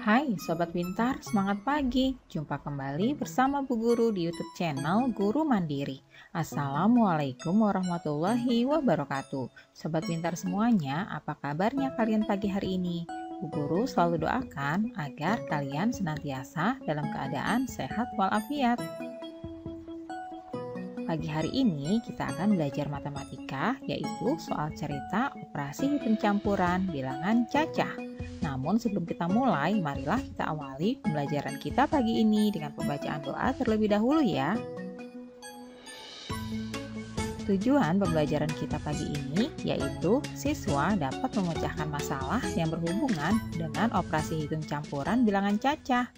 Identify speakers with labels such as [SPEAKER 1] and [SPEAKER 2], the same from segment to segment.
[SPEAKER 1] Hai Sobat Pintar, semangat pagi. Jumpa kembali bersama Bu Guru di YouTube channel Guru Mandiri. Assalamualaikum warahmatullahi wabarakatuh. Sobat Pintar semuanya, apa kabarnya kalian pagi hari ini? Bu Guru selalu doakan agar kalian senantiasa dalam keadaan sehat walafiat. Pagi hari ini kita akan belajar matematika, yaitu soal cerita operasi hitung campuran bilangan cacah. Namun sebelum kita mulai, marilah kita awali pembelajaran kita pagi ini dengan pembacaan doa terlebih dahulu ya. Tujuan pembelajaran kita pagi ini yaitu siswa dapat memecahkan masalah yang berhubungan dengan operasi hitung campuran bilangan cacah.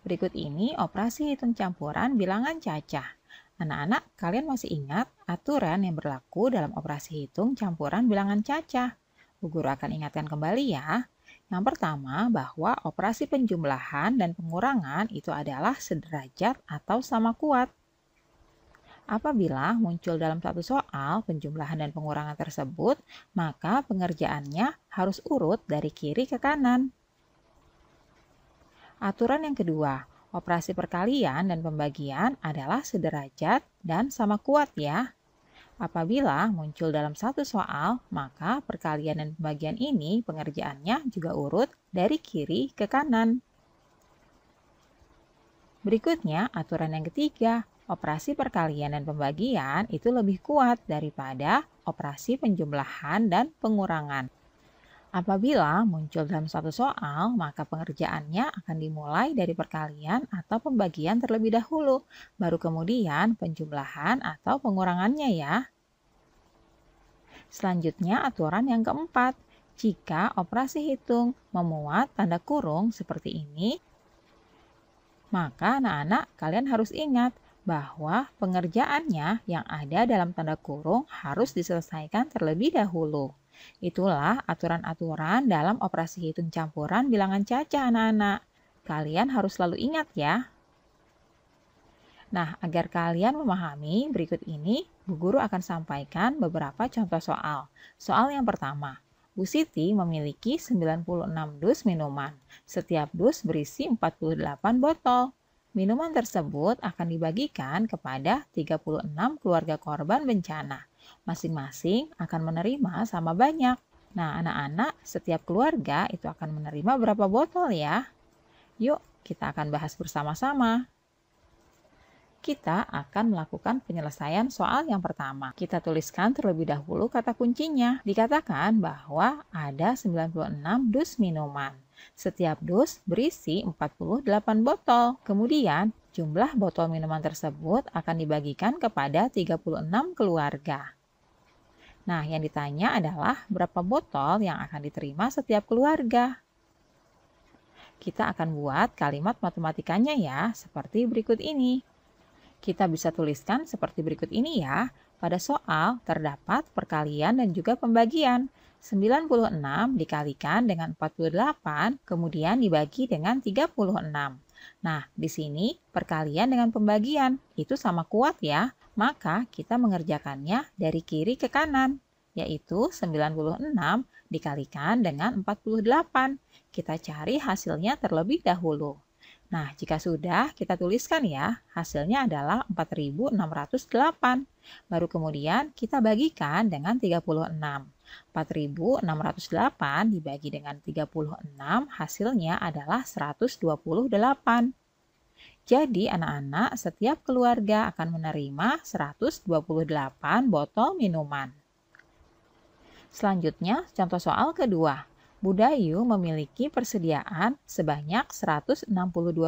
[SPEAKER 1] Berikut ini operasi hitung campuran bilangan cacah. Anak-anak, kalian masih ingat aturan yang berlaku dalam operasi hitung campuran bilangan cacah? Bu Guru akan ingatkan kembali ya. Yang pertama, bahwa operasi penjumlahan dan pengurangan itu adalah sederajat atau sama kuat. Apabila muncul dalam satu soal penjumlahan dan pengurangan tersebut, maka pengerjaannya harus urut dari kiri ke kanan. Aturan yang kedua, operasi perkalian dan pembagian adalah sederajat dan sama kuat ya. Apabila muncul dalam satu soal, maka perkalian dan pembagian ini pengerjaannya juga urut dari kiri ke kanan. Berikutnya, aturan yang ketiga, operasi perkalian dan pembagian itu lebih kuat daripada operasi penjumlahan dan pengurangan. Apabila muncul dalam satu soal, maka pengerjaannya akan dimulai dari perkalian atau pembagian terlebih dahulu, baru kemudian penjumlahan atau pengurangannya ya. Selanjutnya aturan yang keempat, jika operasi hitung memuat tanda kurung seperti ini, maka anak-anak kalian harus ingat bahwa pengerjaannya yang ada dalam tanda kurung harus diselesaikan terlebih dahulu. Itulah aturan-aturan dalam operasi hitung campuran bilangan cacah anak-anak. Kalian harus selalu ingat ya. Nah, agar kalian memahami berikut ini, Bu Guru akan sampaikan beberapa contoh soal. Soal yang pertama, Bu Siti memiliki 96 dus minuman. Setiap dus berisi 48 botol. Minuman tersebut akan dibagikan kepada 36 keluarga korban bencana. Masing-masing akan menerima sama banyak. Nah, anak-anak, setiap keluarga itu akan menerima berapa botol ya? Yuk, kita akan bahas bersama-sama. Kita akan melakukan penyelesaian soal yang pertama. Kita tuliskan terlebih dahulu kata kuncinya. Dikatakan bahwa ada 96 dus minuman. Setiap dus berisi 48 botol. Kemudian, jumlah botol minuman tersebut akan dibagikan kepada 36 keluarga. Nah, yang ditanya adalah berapa botol yang akan diterima setiap keluarga. Kita akan buat kalimat matematikanya ya, seperti berikut ini. Kita bisa tuliskan seperti berikut ini ya. Pada soal terdapat perkalian dan juga pembagian. 96 dikalikan dengan 48, kemudian dibagi dengan 36. Nah, di sini perkalian dengan pembagian itu sama kuat ya. Maka kita mengerjakannya dari kiri ke kanan, yaitu 96 dikalikan dengan 48. Kita cari hasilnya terlebih dahulu. Nah, jika sudah, kita tuliskan ya, hasilnya adalah 4608. Baru kemudian kita bagikan dengan 36. 4608 dibagi dengan 36, hasilnya adalah 128. Jadi anak-anak, setiap keluarga akan menerima 128 botol minuman. Selanjutnya, contoh soal kedua. Budayu memiliki persediaan sebanyak 162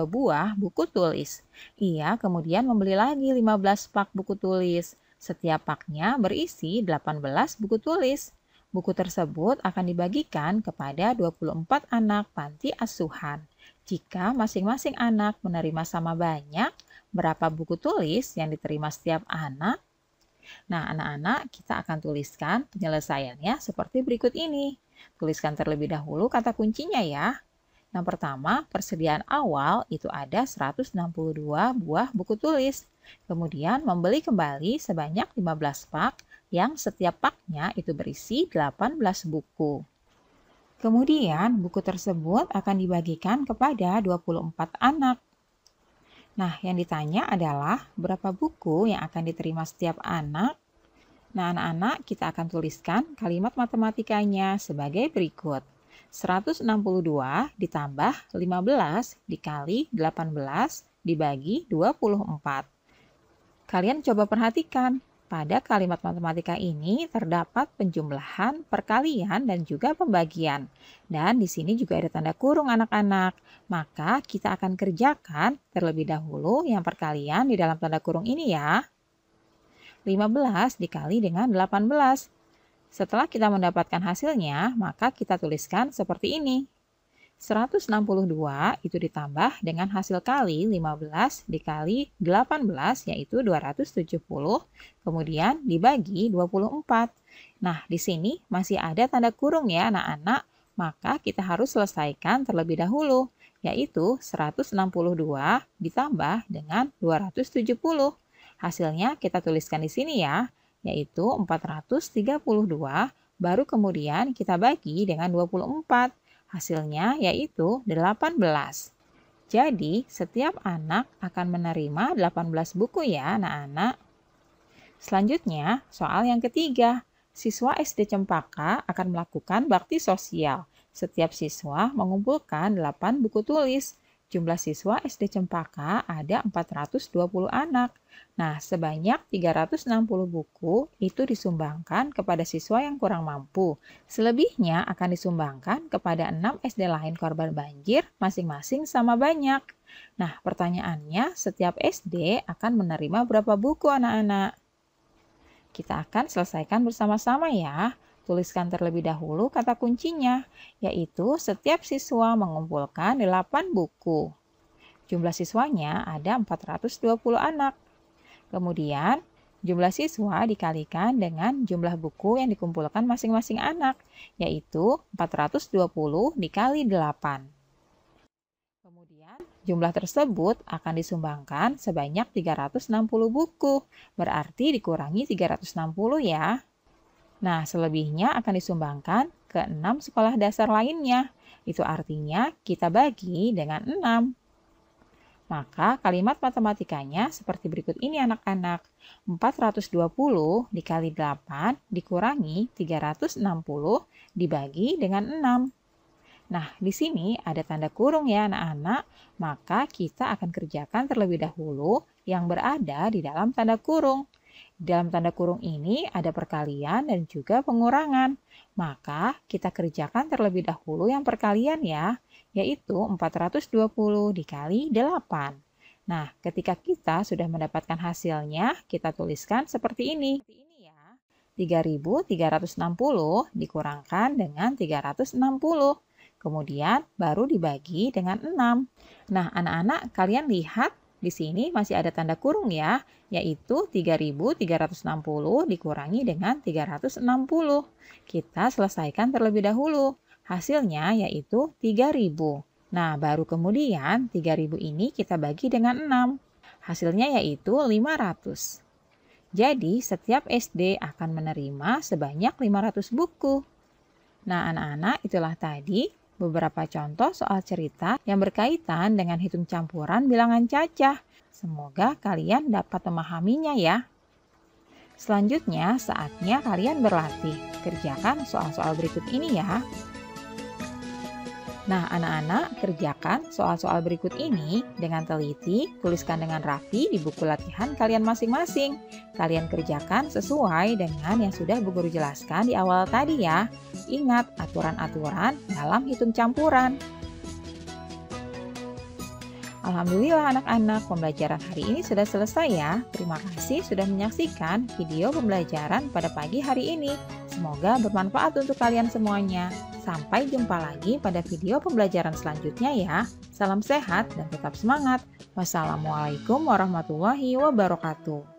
[SPEAKER 1] buah buku tulis. Ia kemudian membeli lagi 15 pak buku tulis. Setiap paknya berisi 18 buku tulis. Buku tersebut akan dibagikan kepada 24 anak panti asuhan. Jika masing-masing anak menerima sama banyak, berapa buku tulis yang diterima setiap anak? Nah, anak-anak, kita akan tuliskan penyelesaiannya seperti berikut ini. Tuliskan terlebih dahulu kata kuncinya ya. Yang pertama, persediaan awal itu ada 162 buah buku tulis. Kemudian membeli kembali sebanyak 15 pak yang setiap paknya itu berisi 18 buku. Kemudian, buku tersebut akan dibagikan kepada 24 anak. Nah, yang ditanya adalah berapa buku yang akan diterima setiap anak? Nah, anak-anak, kita akan tuliskan kalimat matematikanya sebagai berikut. 162 ditambah 15 dikali 18 dibagi 24. Kalian coba perhatikan, pada kalimat matematika ini terdapat penjumlahan, perkalian, dan juga pembagian. Dan di sini juga ada tanda kurung anak-anak. Maka kita akan kerjakan terlebih dahulu yang perkalian di dalam tanda kurung ini ya. 15 dikali dengan 18. Setelah kita mendapatkan hasilnya, maka kita tuliskan seperti ini. 162 itu ditambah dengan hasil kali 15 dikali 18 yaitu 270, kemudian dibagi 24. Nah, di sini masih ada tanda kurung ya anak-anak, maka kita harus selesaikan terlebih dahulu, yaitu 162 ditambah dengan 270. Hasilnya kita tuliskan di sini ya, yaitu 432, baru kemudian kita bagi dengan 24. Hasilnya yaitu 18. Jadi, setiap anak akan menerima 18 buku ya anak-anak. Selanjutnya, soal yang ketiga. Siswa SD Cempaka akan melakukan bakti sosial. Setiap siswa mengumpulkan 8 buku tulis. Jumlah siswa SD Cempaka ada 420 anak. Nah, sebanyak 360 buku itu disumbangkan kepada siswa yang kurang mampu. Selebihnya akan disumbangkan kepada 6 SD lain korban banjir, masing-masing sama banyak. Nah, pertanyaannya, setiap SD akan menerima berapa buku anak-anak? Kita akan selesaikan bersama-sama ya. Tuliskan terlebih dahulu kata kuncinya, yaitu setiap siswa mengumpulkan 8 buku. Jumlah siswanya ada 420 anak. Kemudian, jumlah siswa dikalikan dengan jumlah buku yang dikumpulkan masing-masing anak, yaitu 420 dikali 8. Kemudian, jumlah tersebut akan disumbangkan sebanyak 360 buku, berarti dikurangi 360 ya. Nah, selebihnya akan disumbangkan ke 6 sekolah dasar lainnya. Itu artinya kita bagi dengan 6. Maka kalimat matematikanya seperti berikut ini anak-anak. 420 dikali 8 dikurangi 360 dibagi dengan 6. Nah, di sini ada tanda kurung ya anak-anak. Maka kita akan kerjakan terlebih dahulu yang berada di dalam tanda kurung. Dalam tanda kurung ini ada perkalian dan juga pengurangan. Maka kita kerjakan terlebih dahulu yang perkalian ya, yaitu 420 dikali 8. Nah, ketika kita sudah mendapatkan hasilnya, kita tuliskan seperti ini. 3.360 dikurangkan dengan 360. Kemudian baru dibagi dengan 6. Nah, anak-anak kalian lihat di sini masih ada tanda kurung ya, yaitu 3.360 dikurangi dengan 360. Kita selesaikan terlebih dahulu. Hasilnya yaitu 3.000. Nah, baru kemudian 3.000 ini kita bagi dengan 6. Hasilnya yaitu 500. Jadi, setiap SD akan menerima sebanyak 500 buku. Nah, anak-anak, itulah tadi beberapa contoh soal cerita yang berkaitan dengan hitung campuran bilangan cacah. Semoga kalian dapat memahaminya ya. Selanjutnya, saatnya kalian berlatih. Kerjakan soal-soal berikut ini ya. Nah, anak-anak, kerjakan soal-soal berikut ini dengan teliti, tuliskan dengan rapi di buku latihan kalian masing-masing. Kalian kerjakan sesuai dengan yang sudah Bu Guru jelaskan di awal tadi ya. Ingat aturan-aturan dalam hitung campuran. Alhamdulillah anak-anak, pembelajaran hari ini sudah selesai ya. Terima kasih sudah menyaksikan video pembelajaran pada pagi hari ini. Semoga bermanfaat untuk kalian semuanya. Sampai jumpa lagi pada video pembelajaran selanjutnya ya. Salam sehat dan tetap semangat. Wassalamualaikum warahmatullahi wabarakatuh.